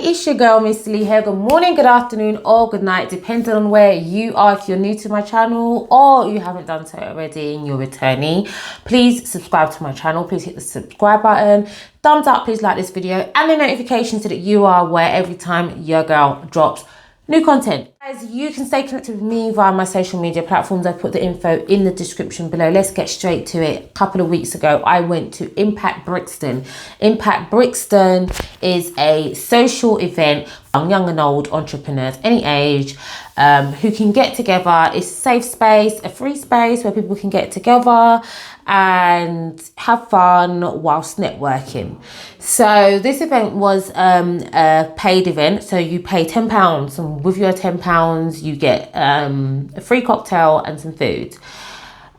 it's your girl Miss Lee here. Good morning, good afternoon, or good night, depending on where you are. If you're new to my channel or you haven't done so already and you're returning, please subscribe to my channel. Please hit the subscribe button, thumbs up, please like this video, and the notification so that you are aware every time your girl drops new content. Guys, you can stay connected with me via my social media platforms. I put the info in the description below. Let's get straight to it. A couple of weeks ago, I went to Impact Brixton. Impact Brixton is a social event for young and old entrepreneurs, any age, who can get together. It's a safe space, a free space where people can get together and have fun whilst networking. So this event was a paid event. So you pay £10, and with your £10 you get a free cocktail and some food.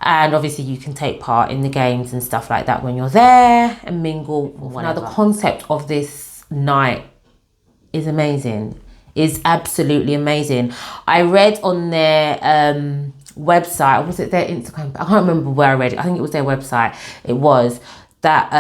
And obviously you can take part in the games and stuff like that when you're there and mingle. Now the concept of this night is amazing, is absolutely amazing. I read on their website, or was it their Instagram? I can't remember where I read it. I think it was their website. It was that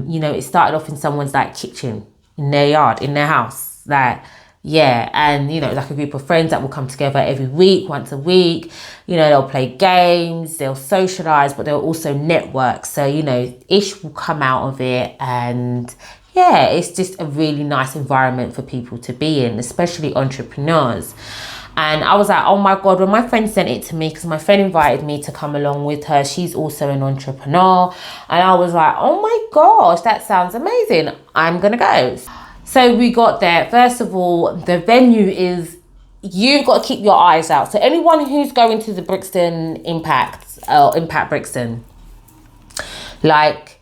you know, it started off in someone's like kitchen, in their yard, in their house, like, yeah. And you know, like a group of friends that will come together every week, once a week. You know, they'll play games, they'll socialize, but they'll also network. So you know, ish will come out of it, and yeah, it's just a really nice environment for people to be in, especially entrepreneurs. And I was like, oh my God, when my friend sent it to me, because my friend invited me to come along with her. She's also an entrepreneur. And I was like, oh my gosh, that sounds amazing. I'm going to go. So we got there. First of all, the venue is, you've got to keep your eyes out. So anyone who's going to the Brixton Impact Brixton, like,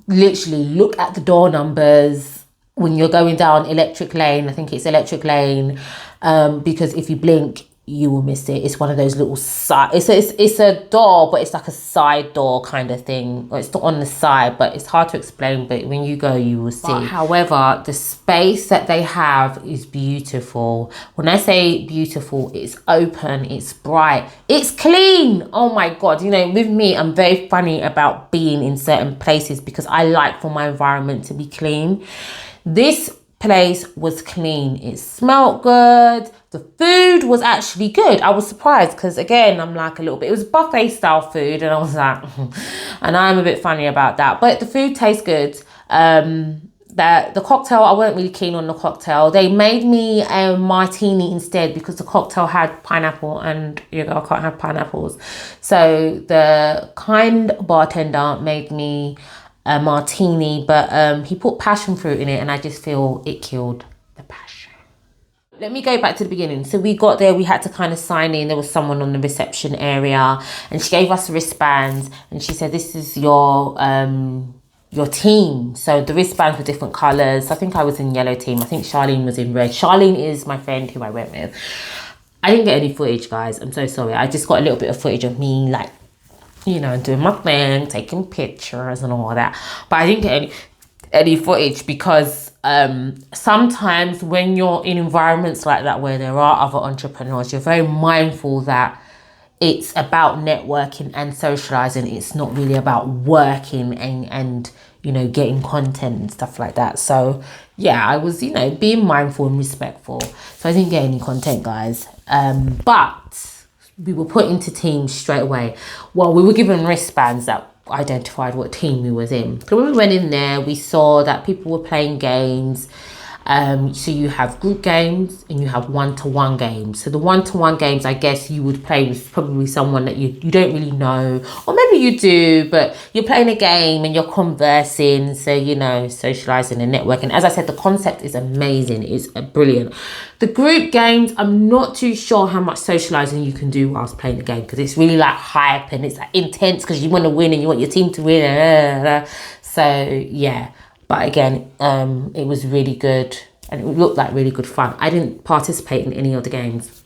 literally look at the door numbers when you're going down Electric Lane. I think it's Electric Lane, because if you blink, you will miss it. It's one of those little side. It's a door, but it's like a side door kind of thing. Or it's not on the side, but it's hard to explain. But when you go, you will see. But, however, the space that they have is beautiful. When I say beautiful, it's open, it's bright, it's clean. Oh my God! You know, with me, I'm very funny about being in certain places because I like for my environment to be clean. This place was clean. It smelled good. The food was actually good. I was surprised because, again, I'm like a little bit, it was buffet style food, and I was like, and I'm a bit funny about that, but the food tastes good. The cocktail, I weren't really keen on the cocktail. They made me a martini instead because the cocktail had pineapple, and you know, I can't have pineapples. So the kind bartender made me a martini, but he put passion fruit in it, and I just feel it killed the passion. Let me go back to the beginning. So we got there, we had to kind of sign in. There was someone on the reception area, and she gave us wristbands, and she said, this is your team. So the wristbands were different colors. I think I was in yellow team. I think Charlene was in red. Charlene is my friend who I went with. I didn't get any footage, guys. I'm so sorry. I just got a little bit of footage of me, like, you know, doing my thing, taking pictures and all that. But I didn't get any footage because sometimes when you're in environments like that where there are other entrepreneurs, you're very mindful that it's about networking and socializing. It's not really about working and you know, getting content and stuff like that. So yeah, I was, you know, being mindful and respectful. So I didn't get any content, guys. But we were put into teams straight away. Well, we were given wristbands that identified what team we was in. So when we went in there, we saw that people were playing games. So you have group games and you have one-to-one games. So the one-to-one games, I guess you would play with probably someone that you don't really know, or maybe you do, but you're playing a game and you're conversing. So, you know, socializing and networking. As I said, the concept is amazing. It's brilliant. The group games, I'm not too sure how much socializing you can do whilst playing the game, because it's really like hype and it's like intense because you want to win and you want your team to win. So yeah. But again, it was really good and it looked like really good fun. I didn't participate in any of the games.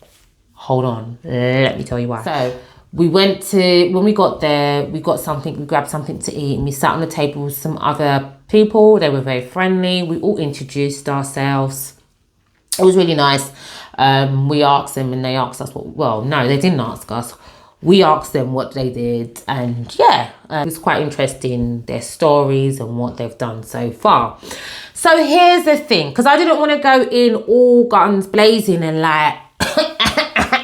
Hold on, let me tell you why. So we went to, when we got there, we grabbed something to eat, and we sat on the table with some other people. They were very friendly. We all introduced ourselves. It was really nice. We asked them and they asked us, well, no, they didn't ask us. we asked them what they did, and yeah, it was quite interesting, their stories and what they've done so far. So here's the thing, because I didn't want to go in all guns blazing and like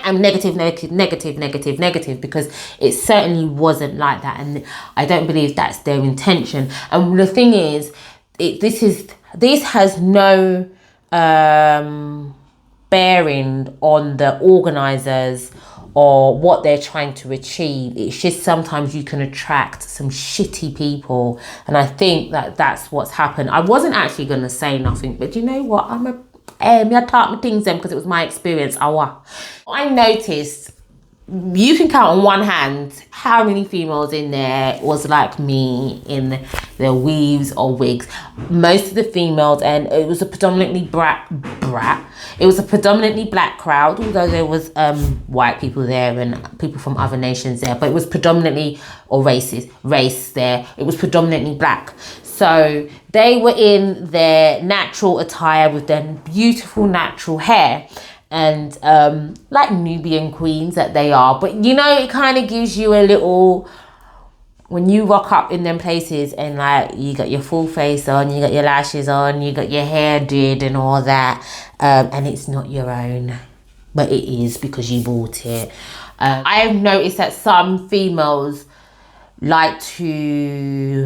I'm negative, because it certainly wasn't like that, and I don't believe that's their intention. And the thing is, this has no bearing on the organisers or what they're trying to achieve. It's just sometimes you can attract some shitty people, and I think that that's what's happened. I wasn't actually going to say nothing, but you know what, I taught my things then because it was my experience. I noticed, you can count on one hand how many females in there was like me in the weaves or wigs. Most of the females, and it was a predominantly it was a predominantly black crowd, although there was white people there and people from other nations there, but it was predominantly, or race there, it was predominantly black. So they were in their natural attire with their beautiful natural hair, and like Nubian queens that they are. But you know, it kind of gives you a little, when you rock up in them places and like you got your full face on, you got your lashes on, you got your hair did and all that, and it's not your own, but it is because you bought it. I've noticed that some females like to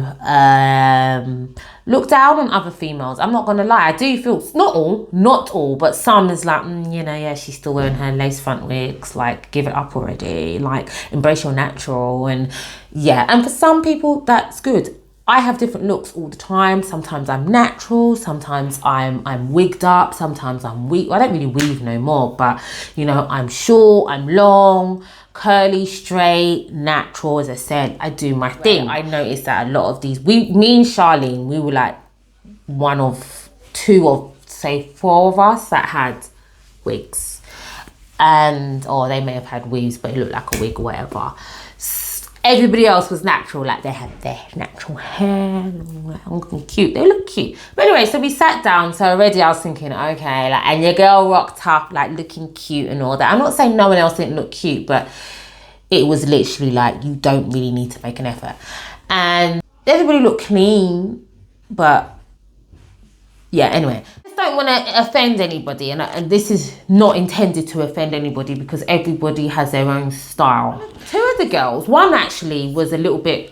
look down on other females. I'm not gonna lie, I do feel, not all, but some is like, you know, yeah, she's still wearing her lace front wigs, like give it up already, like embrace your natural. And yeah, and for some people that's good. I have different looks all the time. Sometimes I'm natural, sometimes I'm wigged up, sometimes I'm weave. I don't really weave no more, but you know, I'm short, I'm long, curly, straight, natural. As I said, I do my thing. I noticed that a lot of these, me and Charlene, we were like one of two of, say, four of us that had wigs, and or they may have had weaves, but it looked like a wig or whatever. Everybody else was natural, like they had their natural hair, and cute. They look cute. But anyway, so we sat down. So already I was thinking, okay, like, and your girl rocked up, like looking cute and all that. I'm not saying no one else didn't look cute, but it was literally like, you don't really need to make an effort. And everybody looked clean, but yeah, anyway. I don't want to offend anybody, and this is not intended to offend anybody because everybody has their own style. Two of the girls, one actually was a little bit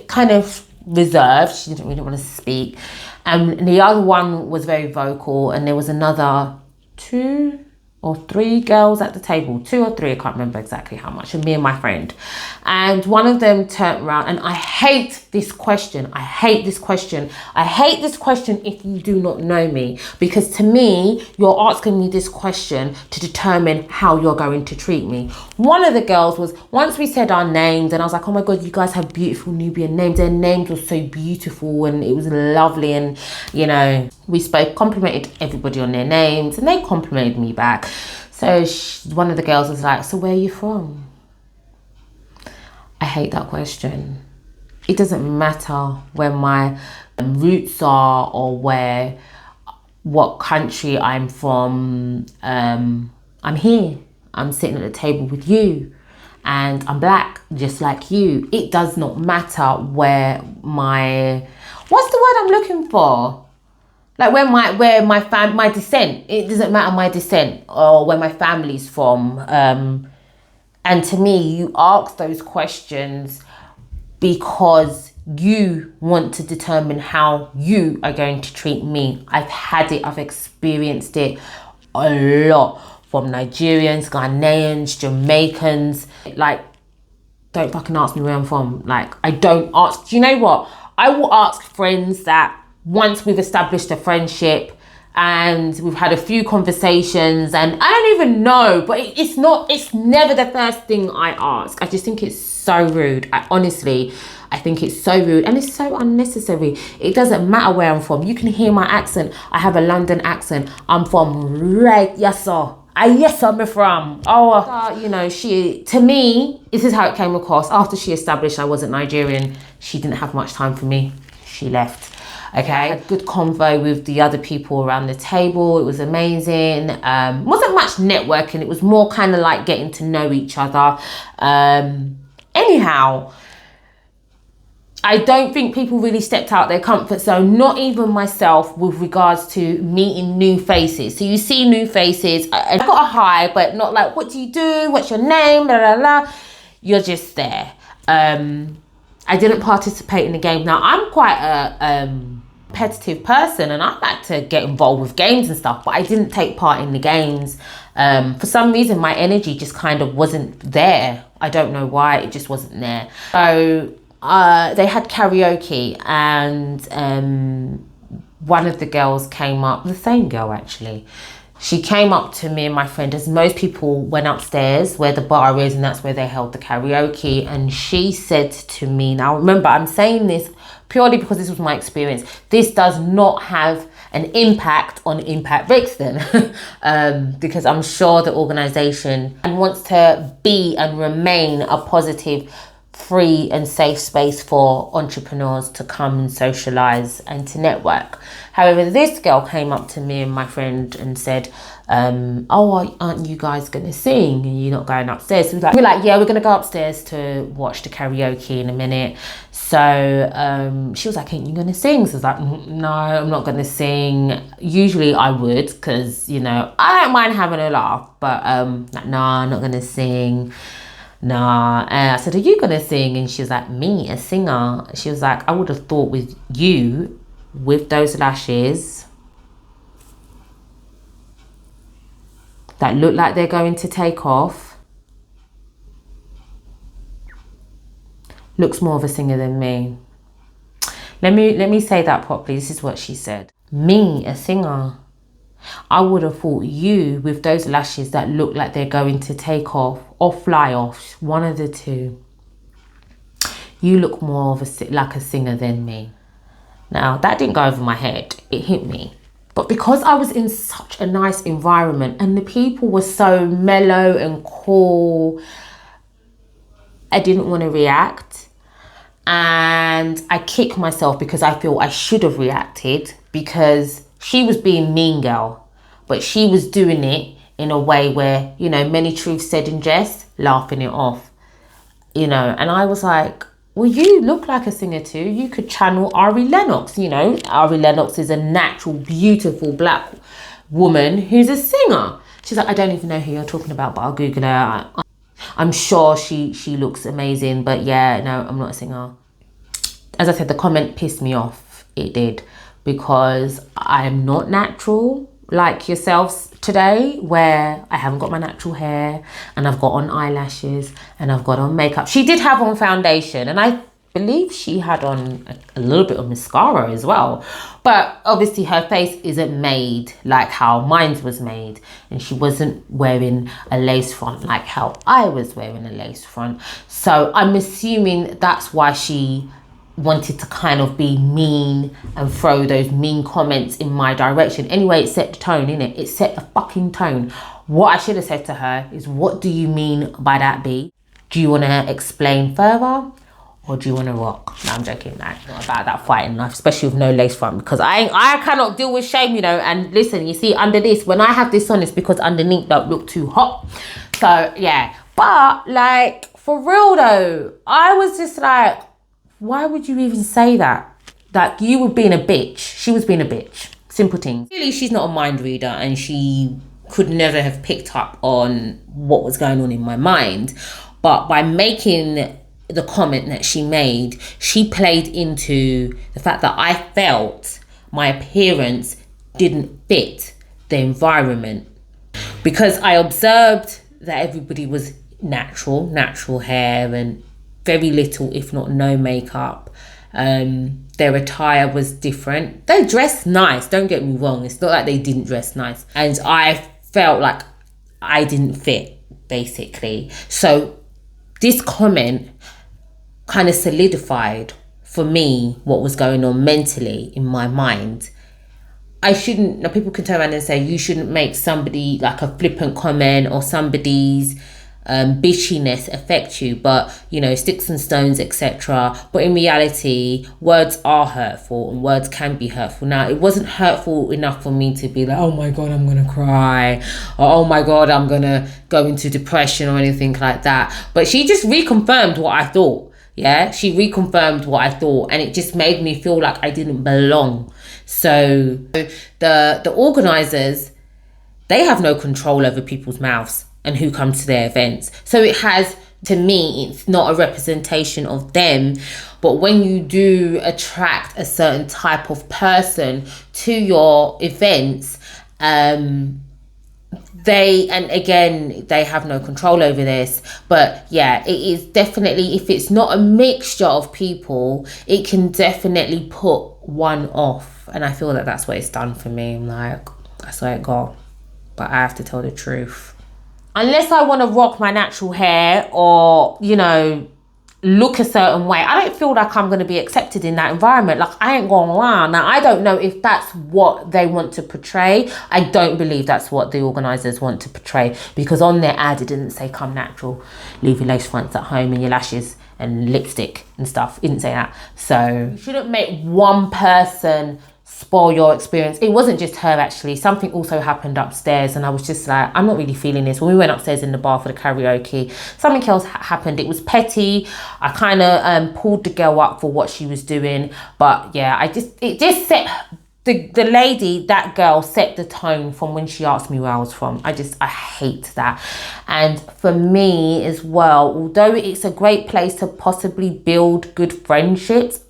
kind of reserved. She didn't really want to speak, and the other one was very vocal, and there was another 2 or 3 girls at the table, 2 or 3, I can't remember exactly how much, and me and my friend. And one of them turned around, and I hate this question. I hate this question if you do not know me, because to me, you're asking me this question to determine how you're going to treat me. One of the girls was, once we said our names, and I was like, oh my God, you guys have beautiful Nubian names. Their names were so beautiful, and it was lovely, and you know, we spoke, complimented everybody on their names, and they complimented me back. So one of the girls was like, so where are you from? I hate that question. It doesn't matter where my roots are or what country I'm from. I'm here. I'm sitting at the table with you, and I'm black just like you. It does not matter where what's the word I'm looking for? Like where my descent. It doesn't matter my descent or where my family's from. And to me, you ask those questions because you want to determine how you are going to treat me. I've had it, I've experienced it a lot from Nigerians, Ghanaians, Jamaicans. Like, don't fucking ask me where I'm from. Like, I don't ask. Do you know what? I will ask friends that once we've established a friendship and we've had a few conversations, and I don't even know, but it's never the first thing I ask. I just think it's so rude. I think it's so rude, and it's so unnecessary. It doesn't matter where I'm from. You can hear my accent. I have a London accent. I'm from yes sir. Yes, I'm from. You know, to me, this is how it came across. After she established I wasn't Nigerian, she didn't have much time for me. She left. Okay, I had good convo with the other people around the table. It was amazing. Wasn't much networking. It was more kind of like getting to know each other. Anyhow, I don't think people really stepped out their comfort zone, not even myself, with regards to meeting new faces. So you see new faces, I got a hi, but not like, what do you do? What's your name? Blah, blah, blah. You're just there. I didn't participate in the game. Now, I'm quite a competitive person and I like to get involved with games and stuff, but I didn't take part in the games. For some reason, my energy just kind of wasn't there. I don't know why, it just wasn't there. So they had karaoke and one of the girls came up, the same girl actually. She came up to me and my friend, as most people went upstairs where the bar is, and that's where they held the karaoke. And she said to me, now remember, I'm saying this purely because this was my experience. This does not have an impact on Impact Brixton because I'm sure the organisation wants to be and remain a positive, free and safe space for entrepreneurs to come and socialise and to network. However, this girl came up to me and my friend and said, oh, aren't you guys going to sing? And you're not going upstairs? So we're like, yeah, we're going to go upstairs to watch the karaoke in a minute. So she was like, ain't you going to sing? So I was like, no, I'm not going to sing. Usually I would, because, you know, I don't mind having a laugh, but like, no, I'm not going to sing. Nah. And I said, are you gonna sing? And she was like, me, a singer? She was like, I would have thought with you, with those lashes that look like they're going to take off, looks more of a singer than me. Let me say that properly. This is what she said. Me, a singer? I would have thought you, with those lashes that look like they're going to take off or fly off, one of the two. You look more of like a singer than me. Now, that didn't go over my head. It hit me. But because I was in such a nice environment and the people were so mellow and cool, I didn't want to react. And I kick myself because I feel I should have reacted, because she was being mean girl, but she was doing it in a way where, you know, many truths said in jest, laughing it off, you know. And I was like, well, you look like a singer too. You could channel Ari Lennox, you know. Ari Lennox is a natural, beautiful black woman who's a singer. She's like, I don't even know who you're talking about, but I'll Google her. I'm sure she looks amazing, but yeah, no, I'm not a singer. As I said, the comment pissed me off. It did. Because I am not natural like yourselves today, where I haven't got my natural hair and I've got on eyelashes and I've got on makeup. She did have on foundation and I believe she had on a little bit of mascara as well. But obviously her face isn't made like how mine was made, and she wasn't wearing a lace front like how I was wearing a lace front. So I'm assuming that's why she wanted to kind of be mean and throw those mean comments in my direction. Anyway, it set the tone, innit? It set the fucking tone. What I should have said to her is, what do you mean by that, B? Do you want to explain further? Or do you want to rock? No, I'm joking. Like, not about that fighting life, especially with no lace front, because I cannot deal with shame, you know. And listen, you see, under this, when I have this on, it's because underneath don't look too hot. So, yeah. But, like, for real, though, I was just like, why would you even say that? Like, you were being a bitch. She was being a bitch. Simple things. Clearly, she's not a mind reader and she could never have picked up on what was going on in my mind. But by making the comment that she made, she played into the fact that I felt my appearance didn't fit the environment. Because I observed that everybody was natural hair and very little, if not no makeup. Their attire was different. They dressed nice, don't get me wrong. It's not like they didn't dress nice. And I felt like I didn't fit, basically. So this comment kind of solidified for me what was going on mentally in my mind. I shouldn't, now people can turn around and say, you shouldn't make somebody like a flippant comment or somebody's bitchiness affect you, but you know, sticks and stones, etc. But in reality, words are hurtful and words can be hurtful. Now, it wasn't hurtful enough for me to be like, oh my god, I'm gonna cry, or oh my god, I'm gonna go into depression or anything like that. But she just reconfirmed what I thought. Yeah, she reconfirmed what I thought, and it just made me feel like I didn't belong. So the organizers, they have no control over people's mouths and who comes to their events. So it has, to me, it's not a representation of them. But when you do attract a certain type of person to your events, they have no control over this. But yeah, it is definitely, if it's not a mixture of people, it can definitely put one off. And I feel that that's what it's done for me. I'm like, that's where it got. But I have to tell the truth. Unless I want to rock my natural hair or, you know, look a certain way, I don't feel like I'm going to be accepted in that environment. Like, I ain't gonna lie. Now, I don't know if that's what they want to portray. I don't believe that's what the organisers want to portray, because on their ad, it didn't say come natural, leave your lace fronts at home and your lashes and lipstick and stuff. It didn't say that. So you shouldn't make one person spoil your experience. It wasn't just her, actually. Something also happened upstairs, and I was just like, I'm not really feeling this. When we went upstairs in the bar for the karaoke, something else happened. It was petty. I kind of pulled the girl up for what she was doing, but yeah, it just set the lady, that girl, set the tone from when she asked me where I was from. I hate that. And for me as well, although it's a great place to possibly build good friendships,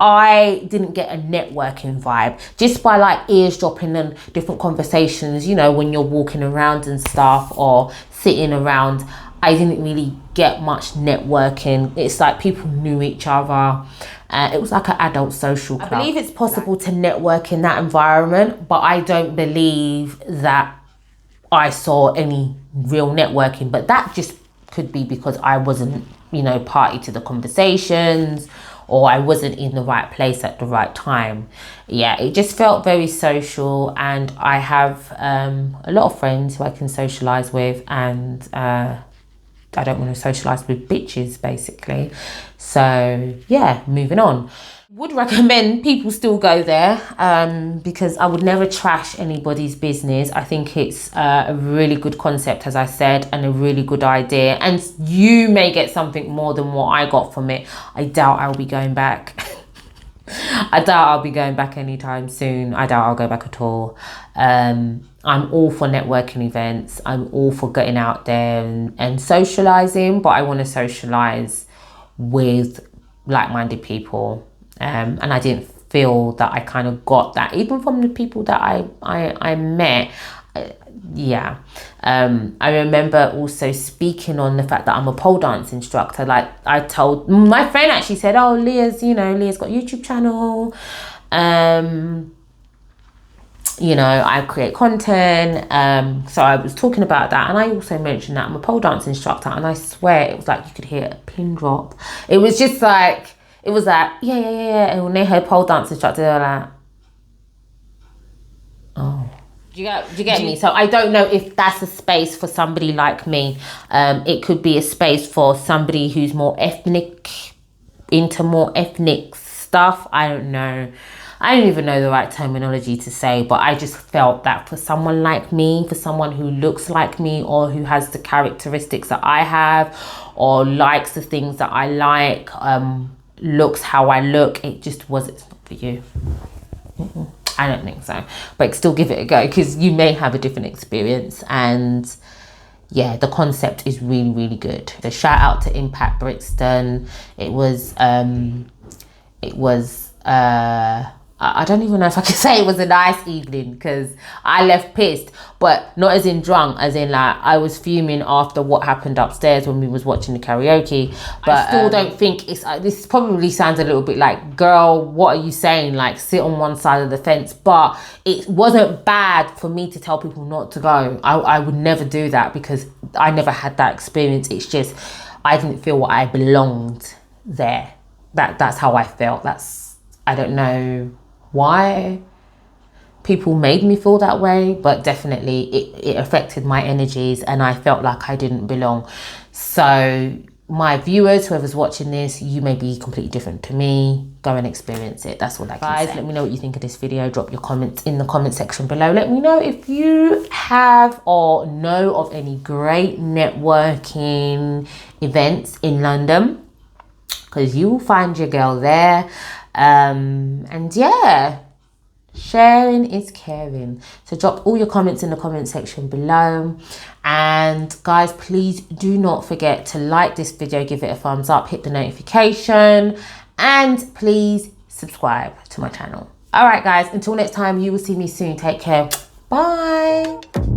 I didn't get a networking vibe just by like eavesdropping on different conversations, you know, when you're walking around and stuff or sitting around. I didn't really get much networking. It's like people knew each other. It was like an adult social club. I believe it's possible to network in that environment, but I don't believe that I saw any real networking. But that just could be because I wasn't, you know, party to the conversations, or I wasn't in the right place at the right time. Yeah, it just felt very social, and I have a lot of friends who I can socialise with, and I don't want to socialise with bitches, basically. So yeah, moving on. Would recommend people still go there, because I would never trash anybody's business. I think it's a really good concept, as I said, and a really good idea, and you may get something more than what I got from it. I doubt I'll be going back. I doubt I'll be going back anytime soon. I doubt I'll go back at all. I'm all for networking events. I'm all for getting out there and socializing, but I want to socialize with like-minded people. And I didn't feel that I kind of got that, even from the people that I met. I remember also speaking on the fact that I'm a pole dance instructor. Like, I told my friend, actually said, oh, Leah's got a YouTube channel. You know, I create content. So I was talking about that, and I also mentioned that I'm a pole dance instructor, and I swear it was like you could hear a pin drop. It was just like, it was like, yeah. And when they heard pole dance instructor, they were like, oh. Do you get me? So I don't know if that's a space for somebody like me. It could be a space for somebody who's more ethnic, into more ethnic stuff. I don't know. I don't even know the right terminology to say, but I just felt that for someone like me, for someone who looks like me, or who has the characteristics that I have, or likes the things that I like, looks how I look, it's not for you. I don't think so, but still give it a go, because you may have a different experience. And yeah, the concept is really, really good. So shout out to Impact Brixton. I don't even know if I can say it was a nice evening, because I left pissed, but not as in drunk, as in like I was fuming after what happened upstairs when we was watching the karaoke. But I still don't think this probably sounds a little bit like, girl, what are you saying? Like, sit on one side of the fence. But it wasn't bad for me to tell people not to go. I would never do that, because I never had that experience. It's just, I didn't feel I belonged there. That's how I felt. I don't know why people made me feel that way, but definitely it affected my energies and I felt like I didn't belong. So my viewers, whoever's watching this, you may be completely different to me. Go and experience it. That's all I can say. Let me know what you think of this video. Drop your comments in the comment section below. Let me know if you have or know of any great networking events in London, because you will find your girl there. And yeah, sharing is caring. So drop all your comments in the comment section below. And guys, please do not forget to like this video, give it a thumbs up, hit the notification, and please subscribe to my channel. All right guys, until next time, you will see me soon. Take care. Bye.